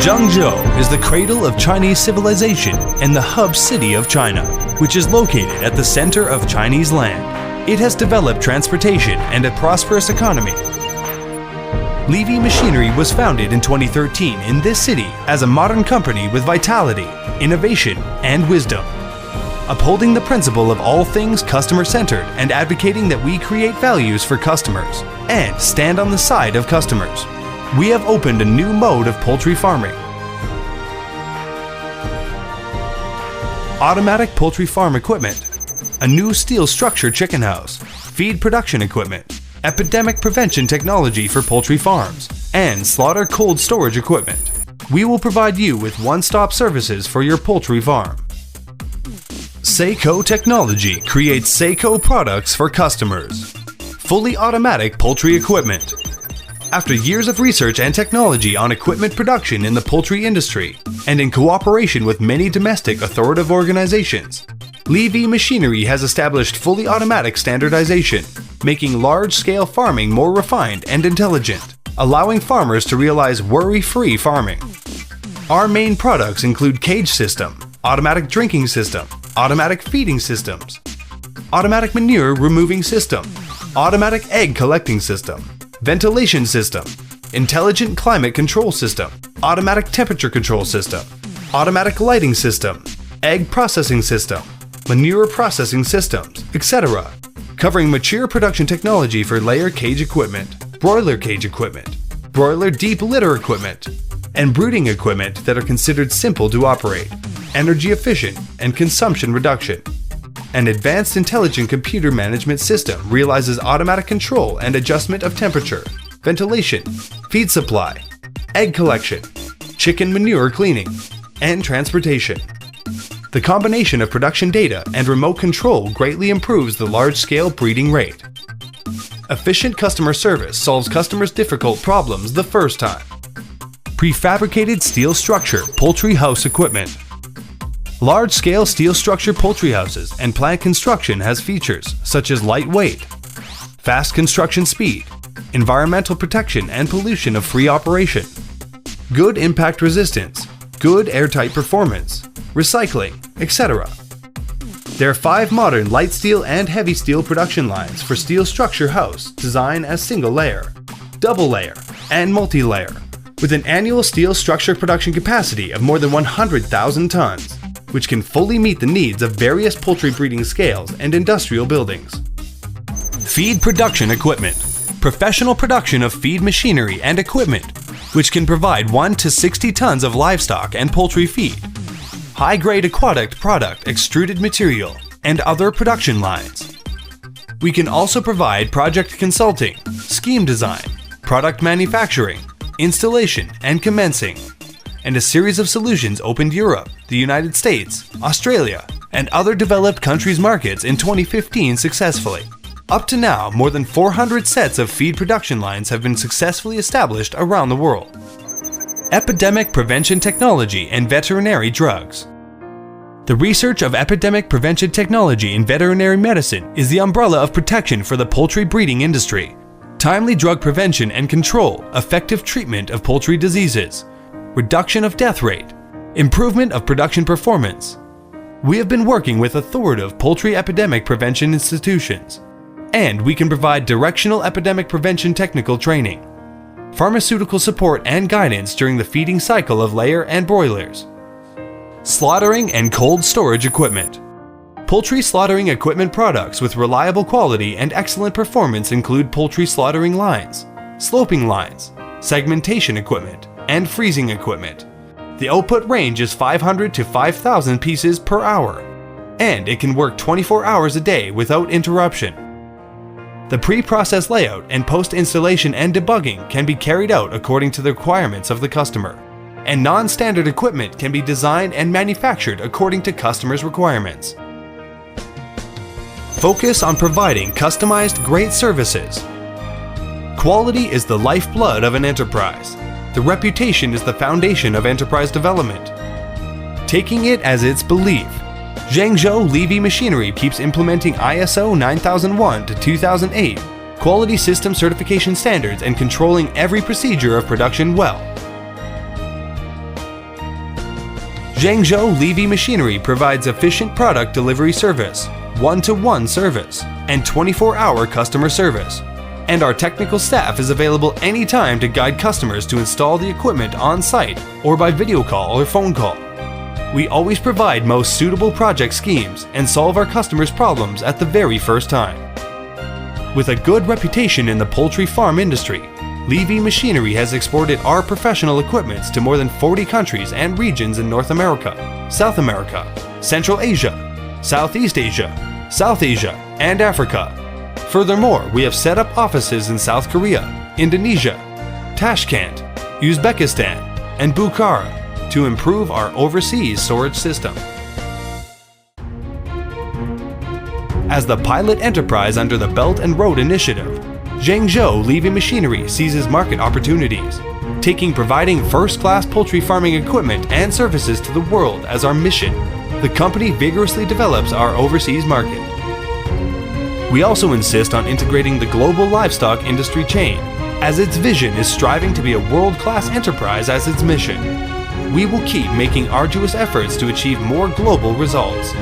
Zhengzhou is the cradle of Chinese civilization and the hub city of China, which is located at the center of Chinese land. It has developed transportation and a prosperous economy. LIVI Machinery was founded in 2013 in this city as a modern company with vitality, innovation, and wisdom. Upholding the principle of all things customer-centered and advocating that we create values for customers and stand on the side of customers, we have opened a new mode of poultry farming. Automatic poultry farm equipment, a new steel structure chicken house, feed production equipment, epidemic prevention technology for poultry farms, and slaughter cold storage equipment. We will provide you with one-stop services for your poultry farm. Seiko Technology creates Seiko products for customers. Fully automatic poultry equipment. After years of research and technology on equipment production in the poultry industry, and in cooperation with many domestic authoritative organizations, LIVI Machinery has established fully automatic standardization, making large-scale farming more refined and intelligent, allowing farmers to realize worry-free farming. Our main products include cage system, automatic drinking system, automatic feeding systems, automatic manure removing system, automatic egg collecting system, ventilation system, intelligent climate control system, automatic temperature control system, automatic lighting system, egg processing system, manure processing systems, etc., covering mature production technology for layer cage equipment, broiler cage equipment, broiler deep litter equipment, and brooding equipment that are considered simple to operate, energy efficient, and consumption reduction. An advanced intelligent computer management system realizes automatic control and adjustment of temperature, ventilation, feed supply, egg collection, chicken manure cleaning, and transportation. The combination of production data and remote control greatly improves the large-scale breeding rate. Efficient customer service solves customers' difficult problems the first time. Prefabricated steel structure poultry house equipment. Large-scale steel structure poultry houses and plant construction has features such as lightweight, fast construction speed, environmental protection and pollution of free operation, good impact resistance, good airtight performance, recycling, etc. There are 5 modern light steel and heavy steel production lines for steel structure house design as single layer, double layer, and multi-layer, with an annual steel structure production capacity of more than 100,000 tons, which can fully meet the needs of various poultry breeding scales and industrial buildings. Feed production equipment. Professional production of feed machinery and equipment, which can provide 1 to 60 tons of livestock and poultry feed. High-grade aquatic product extruded material, and other production lines. We can also provide project consulting, scheme design, product manufacturing, installation and commencing, and a series of solutions opened Europe, the United States, Australia, and other developed countries' markets in 2015 successfully. Up to now, more than 400 sets of feed production lines have been successfully established around the world. Epidemic prevention technology and veterinary drugs. The research of epidemic prevention technology in veterinary medicine is the umbrella of protection for the poultry breeding industry. Timely drug prevention and control, effective treatment of poultry diseases, reduction of death rate, improvement of production performance. We have been working with authoritative poultry epidemic prevention institutions, and we can provide directional epidemic prevention technical training, pharmaceutical support and guidance during the feeding cycle of layer and broilers, slaughtering and cold storage equipment. Poultry slaughtering equipment products with reliable quality and excellent performance include poultry slaughtering lines, sloping lines, segmentation equipment, and freezing equipment. The output range is 500 to 5,000 pieces per hour, and it can work 24 hours a day without interruption. The pre-process layout and post-installation and debugging can be carried out according to the requirements of the customer, and non-standard equipment can be designed and manufactured according to customers' requirements. Focus on providing customized great services. Quality is the lifeblood of an enterprise. The reputation is the foundation of enterprise development. Taking it as its belief, Zhengzhou LIVI Machinery keeps implementing ISO 9001 to 2008 quality system certification standards and controlling every procedure of production well. Zhengzhou LIVI Machinery provides efficient product delivery service, one-to-one service, and 24-hour customer service. And our technical staff is available anytime to guide customers to install the equipment on site or by video call or phone call. We always provide most suitable project schemes and solve our customers' problems at the very first time. With a good reputation in the poultry farm industry, LIVI Machinery has exported our professional equipments to more than 40 countries and regions in North America, South America, Central Asia, Southeast Asia, South Asia, and Africa. Furthermore, we have set up offices in South Korea, Indonesia, Tashkent, Uzbekistan, and Bukhara to improve our overseas storage system. As the pilot enterprise under the Belt and Road Initiative, Zhengzhou LIVI Machinery seizes market opportunities, providing first-class poultry farming equipment and services to the world as our mission. The company vigorously develops our overseas market. We also insist on integrating the global livestock industry chain, as its vision is striving to be a world-class enterprise as its mission. We will keep making arduous efforts to achieve more global results.